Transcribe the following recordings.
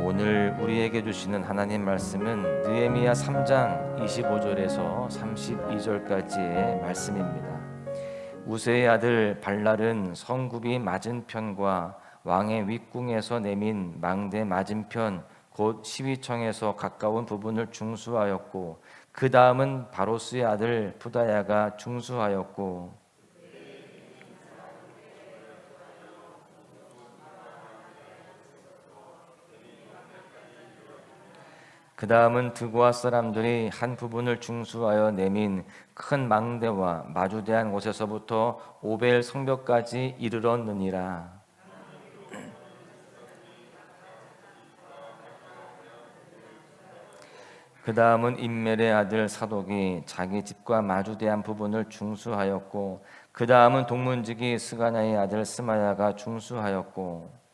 오늘 우리에게 주시는 하나님 말씀은 느헤미야 3장 25절에서 32절까지의 말씀입니다. 우세의 아들 발랄은 성굽이 맞은편과 왕의 윗궁에서 내민 망대 맞은편 곧 시위청에서 가까운 부분을 중수하였고, 그 다음은 바로스의 아들 부다야가 중수하였고, 그 다음은 드고아 사람들이 한 부분을 중수하여 내민 큰 망대와 마주대한 곳에서부터 오벨 성벽까지 이르렀느니라. 그 다음은 임멜의 아들 사독이 자기 집과 마주대한 부분을 중수하였고, 그 다음은 동문지기 스가냐의 아들 스마야가 중수하였고,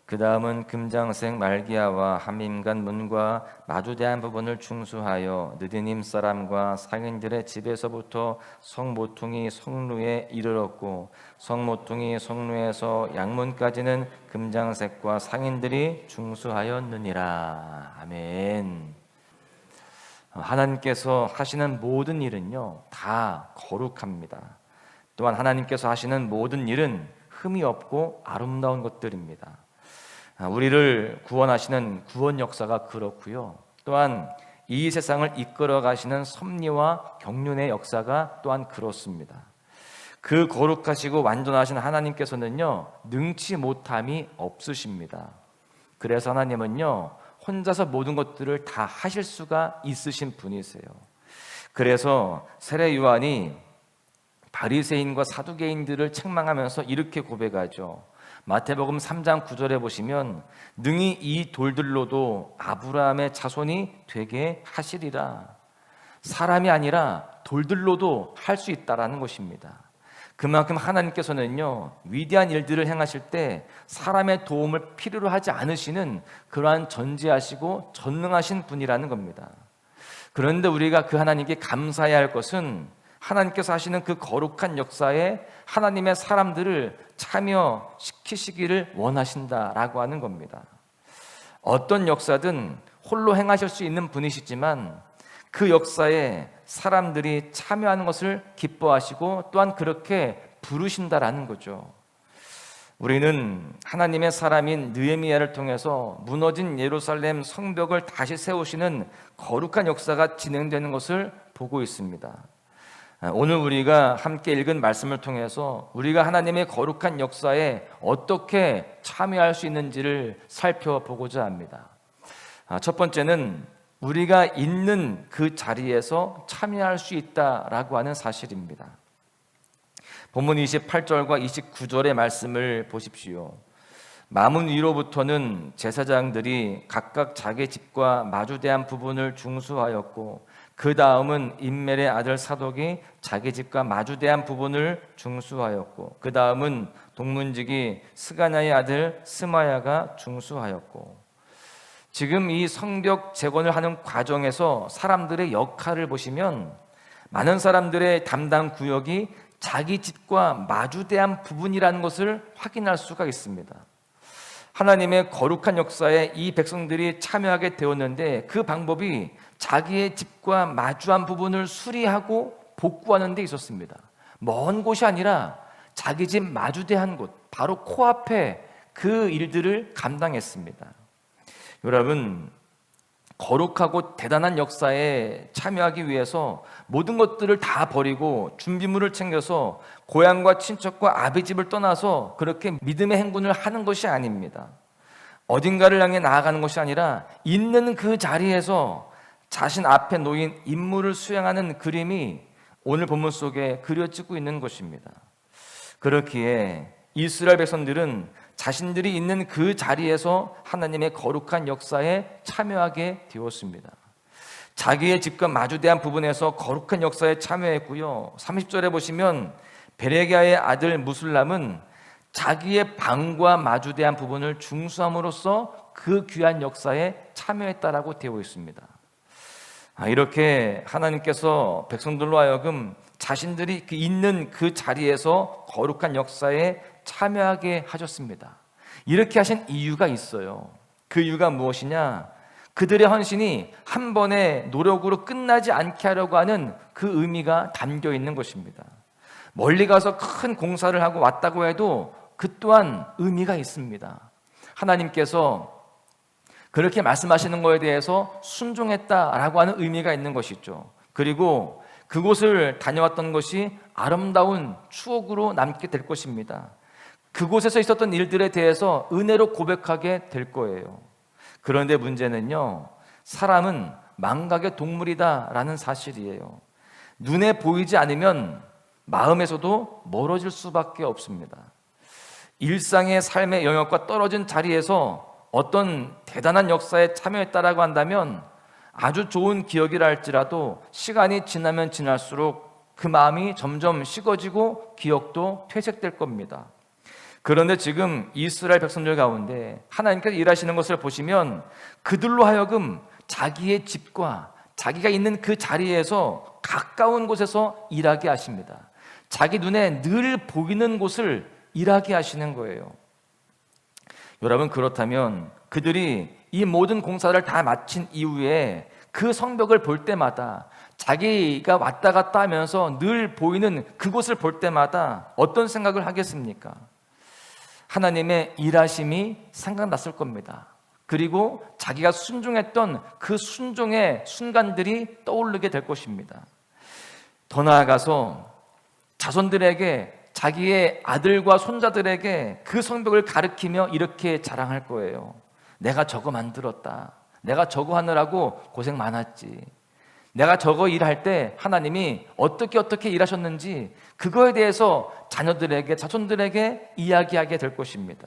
그 다음은 금장색 말기야와 함임간 문과 마주대한 부분을 중수하여 느디님 사람과 상인들의 집에서부터 성모퉁이 성루에 이르렀고, 성모퉁이 성루에서 양문까지는 금장색과 상인들이 중수하였느니라. 아멘. 하나님께서 하시는 모든 일은요 다 거룩합니다. 또한 하나님께서 하시는 모든 일은 흠이 없고 아름다운 것들입니다. 우리를 구원하시는 구원 역사가 그렇고요, 또한 이 세상을 이끌어 가시는 섭리와 경륜의 역사가 또한 그렇습니다. 그 거룩하시고 완전하신 하나님께서는요 능치 못함이 없으십니다. 그래서 하나님은요 혼자서 모든 것들을 다 하실 수가 있으신 분이세요. 그래서 세례 요한이 바리새인과 사두개인들을 책망하면서 이렇게 고백하죠. 마태복음 3장 9절에 보시면 능히 이 돌들로도 아브라함의 자손이 되게 하시리라. 사람이 아니라 돌들로도 할 수 있다라는 것입니다. 그만큼 하나님께서는요 위대한 일들을 행하실 때 사람의 도움을 필요로 하지 않으시는 그러한 전지하시고 전능하신 분이라는 겁니다. 그런데 우리가 그 하나님께 감사해야 할 것은 하나님께서 하시는 그 거룩한 역사에 하나님의 사람들을 참여시키시기를 원하신다라고 하는 겁니다. 어떤 역사든 홀로 행하실 수 있는 분이시지만 그 역사에 사람들이 참여하는 것을 기뻐하시고 또한 그렇게 부르신다라는 거죠. 우리는 하나님의 사람인 느헤미야를 통해서 무너진 예루살렘 성벽을 다시 세우시는 거룩한 역사가 진행되는 것을 보고 있습니다. 오늘 우리가 함께 읽은 말씀을 통해서 우리가 하나님의 거룩한 역사에 어떻게 참여할 수 있는지를 살펴보고자 합니다. 첫 번째는 우리가 있는 그 자리에서 참여할 수 있다라고 하는 사실입니다. 본문 28절과 29절의 말씀을 보십시오. 마문 위로부터는 제사장들이 각각 자기 집과 마주대한 부분을 중수하였고, 그 다음은 임멜의 아들 사독이 자기 집과 마주대한 부분을 중수하였고, 그 다음은 동문지기 스가냐의 아들 스마야가 중수하였고, 지금 이 성벽 재건을 하는 과정에서 사람들의 역할을 보시면 많은 사람들의 담당 구역이 자기 집과 마주대한 부분이라는 것을 확인할 수가 있습니다. 하나님의 거룩한 역사에 이 백성들이 참여하게 되었는데 그 방법이 자기의 집과 마주한 부분을 수리하고 복구하는 데 있었습니다. 먼 곳이 아니라 자기 집 마주대한 곳, 바로 코앞에 그 일들을 감당했습니다. 여러분, 거룩하고 대단한 역사에 참여하기 위해서 모든 것들을 다 버리고 준비물을 챙겨서 고향과 친척과 아비 집을 떠나서 그렇게 믿음의 행군을 하는 것이 아닙니다. 어딘가를 향해 나아가는 것이 아니라 있는 그 자리에서 자신 앞에 놓인 임무를 수행하는 그림이 오늘 본문 속에 그려지고 있는 것입니다. 그렇기에 이스라엘 백성들은 자신들이 있는 그 자리에서 하나님의 거룩한 역사에 참여하게 되었습니다. 자기의 집과 마주대한 부분에서 거룩한 역사에 참여했고요. 30절에 보시면 베레기야의 아들 무술람은 자기의 방과 마주대한 부분을 중수함으로써 그 귀한 역사에 참여했다라고 되어 있습니다. 이렇게 하나님께서 백성들로 하여금 자신들이 있는 그 자리에서 거룩한 역사에 참여하게 하셨습니다. 이렇게 하신 이유가 있어요. 그 이유가 무엇이냐? 그들의 헌신이 한 번의 노력으로 끝나지 않게 하려고 하는 그 의미가 담겨 있는 것입니다. 멀리 가서 큰 공사를 하고 왔다고 해도 그 또한 의미가 있습니다. 하나님께서 그렇게 말씀하시는 것에 대해서 순종했다라고 하는 의미가 있는 것이죠. 그리고 그곳을 다녀왔던 것이 아름다운 추억으로 남게 될 것입니다. 그곳에서 있었던 일들에 대해서 은혜로 고백하게 될 거예요. 그런데 문제는요, 사람은 망각의 동물이다라는 사실이에요. 눈에 보이지 않으면 마음에서도 멀어질 수밖에 없습니다. 일상의 삶의 영역과 떨어진 자리에서 어떤 대단한 역사에 참여했다라고 한다면 아주 좋은 기억이라 할지라도 시간이 지나면 지날수록 그 마음이 점점 식어지고 기억도 퇴색될 겁니다. 그런데 지금 이스라엘 백성들 가운데 하나님께서 일하시는 것을 보시면 그들로 하여금 자기의 집과 자기가 있는 그 자리에서 가까운 곳에서 일하게 하십니다. 자기 눈에 늘 보이는 곳을 일하게 하시는 거예요. 여러분, 그렇다면 그들이 이 모든 공사를 다 마친 이후에 그 성벽을 볼 때마다 자기가 왔다 갔다 하면서 늘 보이는 그곳을 볼 때마다 어떤 생각을 하겠습니까? 하나님의 일하심이 생각났을 겁니다. 그리고 자기가 순종했던 그 순종의 순간들이 떠오르게 될 것입니다. 더 나아가서 자손들에게, 자기의 아들과 손자들에게 그 성벽을 가리키며 이렇게 자랑할 거예요. 내가 저거 만들었다. 내가 저거 하느라고 고생 많았지. 내가 저거 일할 때 하나님이 어떻게 일하셨는지 그거에 대해서 자녀들에게, 자손들에게 이야기하게 될 것입니다.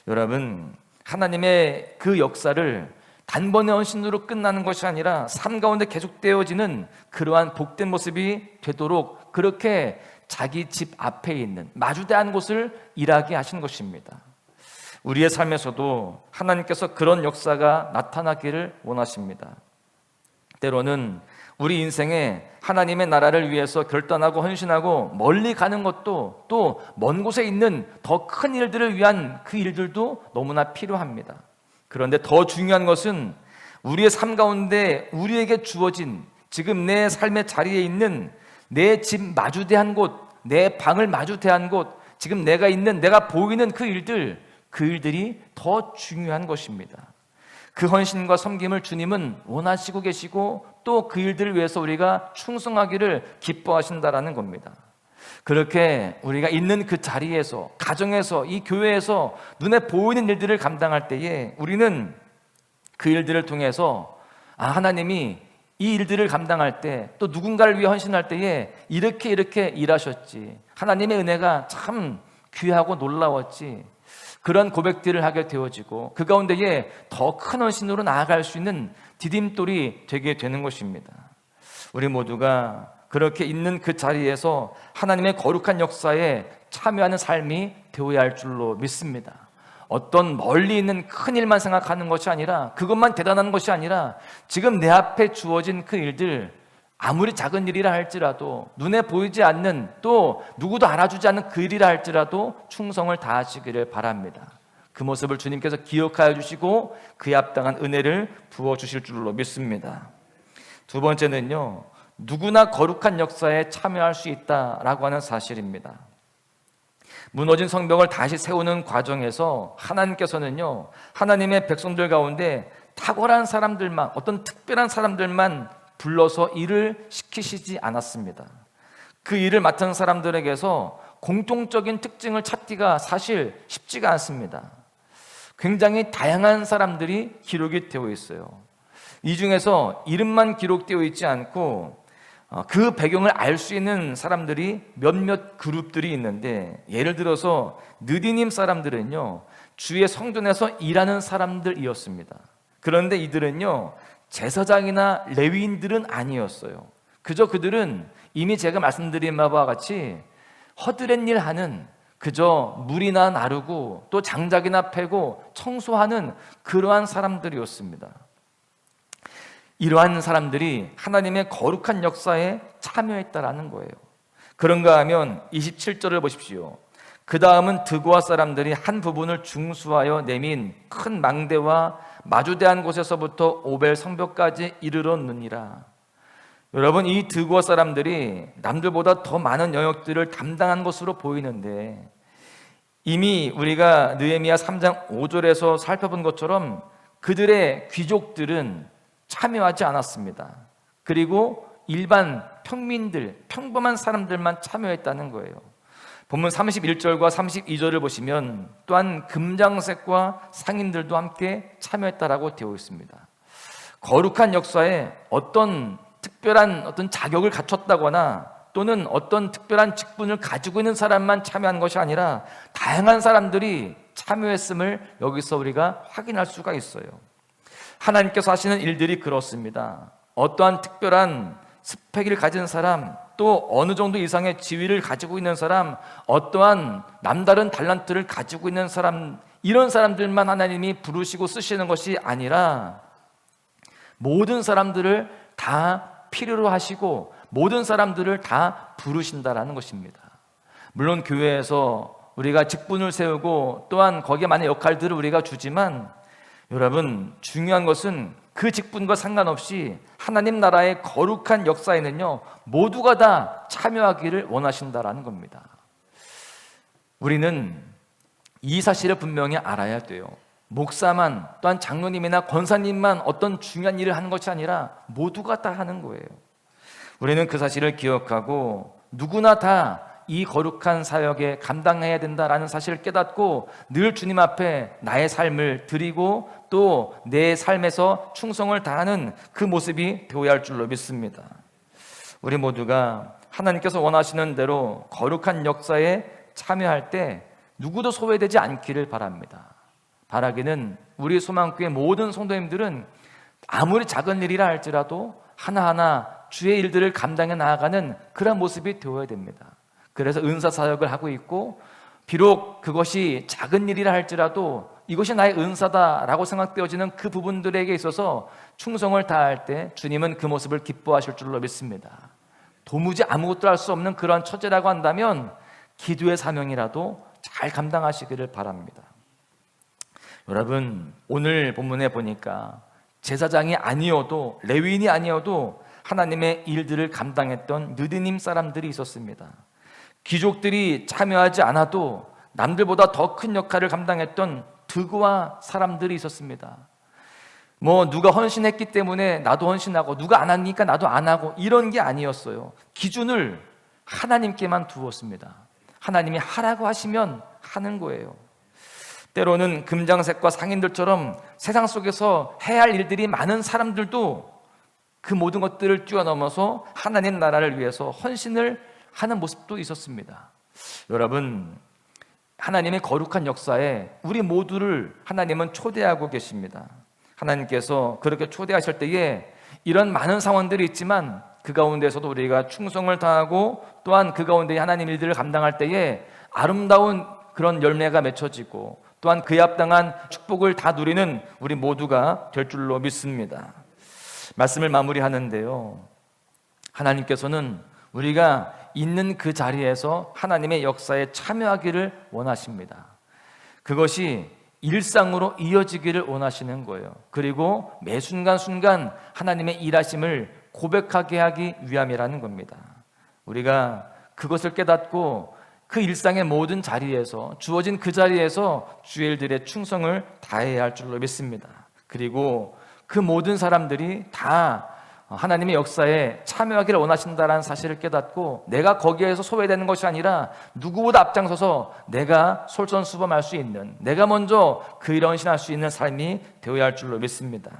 여러분, 하나님의 그 역사를 단번에 헌신으로 끝나는 것이 아니라 삶 가운데 계속되어지는 그러한 복된 모습이 되도록 그렇게 자기 집 앞에 있는 마주대한 곳을 일하게 하신 것입니다. 우리의 삶에서도 하나님께서 그런 역사가 나타나기를 원하십니다. 때로는 우리 인생에 하나님의 나라를 위해서 결단하고 헌신하고 멀리 가는 것도, 또 먼 곳에 있는 더 큰 일들을 위한 그 일들도 너무나 필요합니다. 그런데 더 중요한 것은 우리의 삶 가운데 우리에게 주어진 지금 내 삶의 자리에 있는 내 집 마주대한 곳, 내 방을 마주대한 곳, 지금 내가 있는, 내가 보이는 그 일들이 더 중요한 것입니다. 그 헌신과 섬김을 주님은 원하시고 계시고 또 그 일들을 위해서 우리가 충성하기를 기뻐하신다라는 겁니다. 그렇게 우리가 있는 그 자리에서, 가정에서, 이 교회에서 눈에 보이는 일들을 감당할 때에 우리는 그 일들을 통해서 하나님이 이 일들을 감당할 때, 또 누군가를 위해 헌신할 때에 이렇게 일하셨지, 하나님의 은혜가 참 귀하고 놀라웠지, 그런 고백들을 하게 되어지고 그 가운데에 더 큰 헌신으로 나아갈 수 있는 디딤돌이 되게 되는 것입니다. 우리 모두가 그렇게 있는 그 자리에서 하나님의 거룩한 역사에 참여하는 삶이 되어야 할 줄로 믿습니다. 어떤 멀리 있는 큰 일만 생각하는 것이 아니라, 그것만 대단한 것이 아니라 지금 내 앞에 주어진 그 일들, 아무리 작은 일이라 할지라도, 눈에 보이지 않는, 또 누구도 알아주지 않는 그 일이라 할지라도 충성을 다하시기를 바랍니다. 그 모습을 주님께서 기억하여 주시고 그에 합당한 은혜를 부어주실 줄로 믿습니다. 두 번째는요, 누구나 거룩한 역사에 참여할 수 있다라고 하는 사실입니다. 무너진 성벽을 다시 세우는 과정에서 하나님께서는요, 하나님의 백성들 가운데 탁월한 사람들만, 어떤 특별한 사람들만 불러서 일을 시키시지 않았습니다. 그 일을 맡은 사람들에게서 공통적인 특징을 찾기가 사실 쉽지가 않습니다. 굉장히 다양한 사람들이 기록이 되어 있어요. 이 중에서 이름만 기록되어 있지 않고 그 배경을 알 수 있는 사람들이 몇몇 그룹들이 있는데, 예를 들어서 느디님 사람들은요, 주의 성전에서 일하는 사람들이었습니다. 그런데 이들은요, 제사장이나 레위인들은 아니었어요. 그저 그들은 이미 제가 말씀드린 바와 같이 허드렛 일 하는 그저 물이나 나르고 또 장작이나 패고 청소하는 그러한 사람들이었습니다. 이러한 사람들이 하나님의 거룩한 역사에 참여했다라는 거예요. 그런가 하면 27절을 보십시오. 그 다음은 드고아 사람들이 한 부분을 중수하여 내민 큰 망대와 마주대한 곳에서부터 오벨 성벽까지 이르렀느니라. 여러분, 이 드고아 사람들이 남들보다 더 많은 영역들을 담당한 것으로 보이는데, 이미 우리가 느헤미야 3장 5절에서 살펴본 것처럼 그들의 귀족들은 참여하지 않았습니다. 그리고 일반 평민들, 평범한 사람들만 참여했다는 거예요. 본문 31절과 32절을 보시면 또한 금장색과 상인들도 함께 참여했다라고 되어 있습니다. 거룩한 역사에 어떤 특별한 자격을 갖췄다거나 또는 어떤 특별한 직분을 가지고 있는 사람만 참여한 것이 아니라 다양한 사람들이 참여했음을 여기서 우리가 확인할 수가 있어요. 하나님께서 하시는 일들이 그렇습니다. 어떠한 특별한 스펙을 가진 사람, 또 어느 정도 이상의 지위를 가지고 있는 사람, 어떠한 남다른 달란트를 가지고 있는 사람, 이런 사람들만 하나님이 부르시고 쓰시는 것이 아니라 모든 사람들을 다 필요로 하시고 모든 사람들을 다 부르신다라는 것입니다. 물론 교회에서 우리가 직분을 세우고 또한 거기에 많은 역할들을 우리가 주지만, 여러분, 중요한 것은 그 직분과 상관없이 하나님 나라의 거룩한 역사에는요, 모두가 다 참여하기를 원하신다라는 겁니다. 우리는 이 사실을 분명히 알아야 돼요. 목사만, 또한 장로님이나 권사님만 어떤 중요한 일을 하는 것이 아니라 모두가 다 하는 거예요. 우리는 그 사실을 기억하고 누구나 다 이 거룩한 사역에 감당해야 된다라는 사실을 깨닫고 늘 주님 앞에 나의 삶을 드리고 또 내 삶에서 충성을 다하는 그 모습이 되어야 할 줄로 믿습니다. 우리 모두가 하나님께서 원하시는 대로 거룩한 역사에 참여할 때 누구도 소외되지 않기를 바랍니다. 바라기는 우리 소망교회 모든 성도님들은 아무리 작은 일이라 할지라도 하나하나 주의 일들을 감당해 나아가는 그런 모습이 되어야 됩니다. 그래서 은사 사역을 하고 있고, 비록 그것이 작은 일이라 할지라도 이것이 나의 은사다라고 생각되어지는 그 부분들에게 있어서 충성을 다할 때 주님은 그 모습을 기뻐하실 줄로 믿습니다. 도무지 아무것도 할 수 없는 그러한 처제라고 한다면 기도의 사명이라도 잘 감당하시기를 바랍니다. 여러분, 오늘 본문에 보니까 제사장이 아니어도, 레위인이 아니어도 하나님의 일들을 감당했던 느디님 사람들이 있었습니다. 귀족들이 참여하지 않아도 남들보다 더 큰 역할을 감당했던 드고아 사람들이 있었습니다. 누가 헌신했기 때문에 나도 헌신하고, 누가 안 하니까 나도 안 하고, 이런 게 아니었어요. 기준을 하나님께만 두었습니다. 하나님이 하라고 하시면 하는 거예요. 때로는 금장색과 상인들처럼 세상 속에서 해야 할 일들이 많은 사람들도 그 모든 것들을 뛰어넘어서 하나님 나라를 위해서 헌신을 하는 모습도 있었습니다. 여러분, 하나님의 거룩한 역사에 우리 모두를 하나님은 초대하고 계십니다. 하나님께서 그렇게 초대하실 때에 이런 많은 상황들이 있지만 그 가운데서도 우리가 충성을 다하고 또한 그 가운데 하나님 일들을 감당할 때에 아름다운 그런 열매가 맺혀지고 또한 그에 합당한 축복을 다 누리는 우리 모두가 될 줄로 믿습니다. 말씀을 마무리하는데요, 하나님께서는 우리가 있는 그 자리에서 하나님의 역사에 참여하기를 원하십니다. 그것이 일상으로 이어지기를 원하시는 거예요. 그리고 매 순간순간 하나님의 일하심을 고백하게 하기 위함이라는 겁니다. 우리가 그것을 깨닫고 그 일상의 모든 자리에서, 주어진 그 자리에서 주의 일들의 충성을 다해야 할 줄로 믿습니다. 그리고 그 모든 사람들이 다 하나님의 역사에 참여하기를 원하신다는 사실을 깨닫고 내가 거기에서 소외되는 것이 아니라 누구보다 앞장서서 내가 솔선수범할 수 있는, 내가 먼저 그 일을 헌신할 수 있는 삶이 되어야 할 줄로 믿습니다.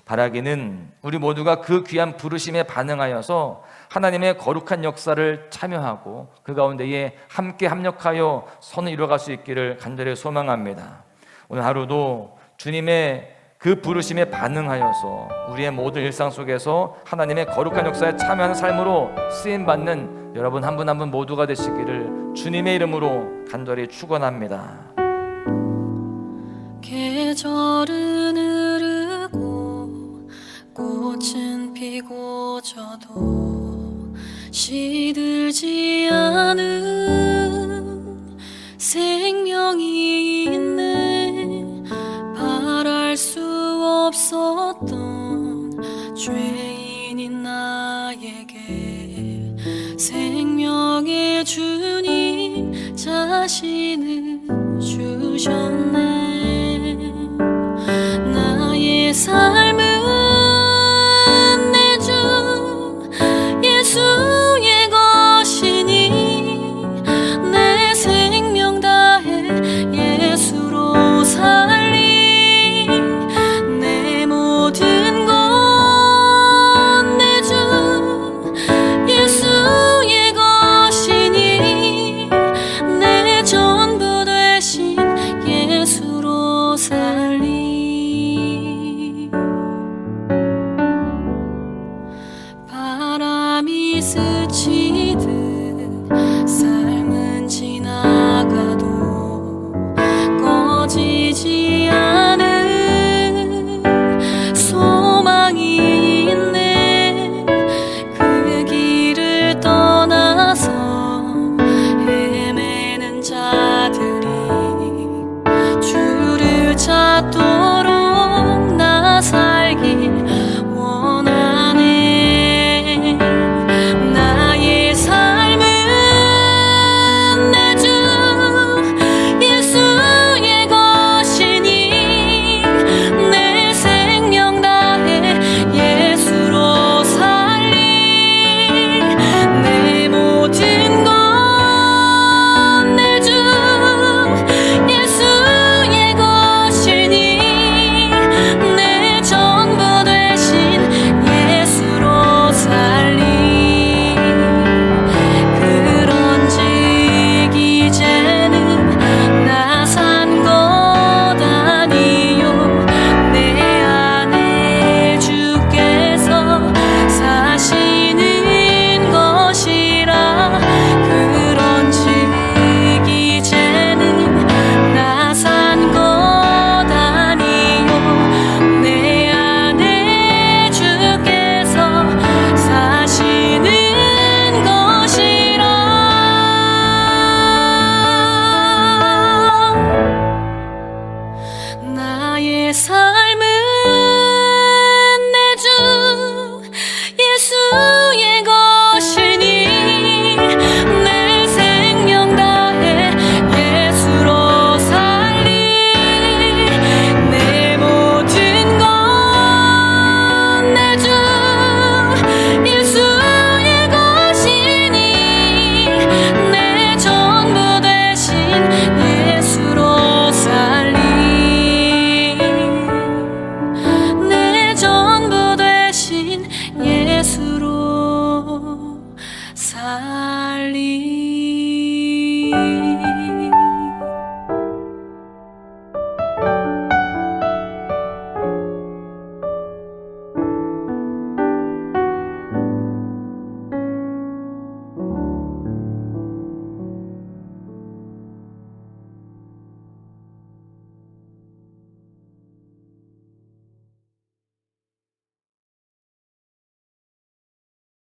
바라기는 우리 모두가 그 귀한 부르심에 반응하여서 하나님의 거룩한 역사를 참여하고 그 가운데에 함께 합력하여 선을 이루어갈 수 있기를 간절히 소망합니다. 오늘 하루도 주님의 그 부르심에 반응하여서 우리의 모든 일상 속에서 하나님의 거룩한 역사에 참여하는 삶으로 쓰임받는 여러분 한 분 한 분 모두가 되시기를 주님의 이름으로 간절히 축원합니다. 계절은 흐르고 꽃은 피고 져도 시들지 않은 생명이 있네. 바랄 수 없었던 죄인인 나에게 생명의 주님 자신을 주셨나.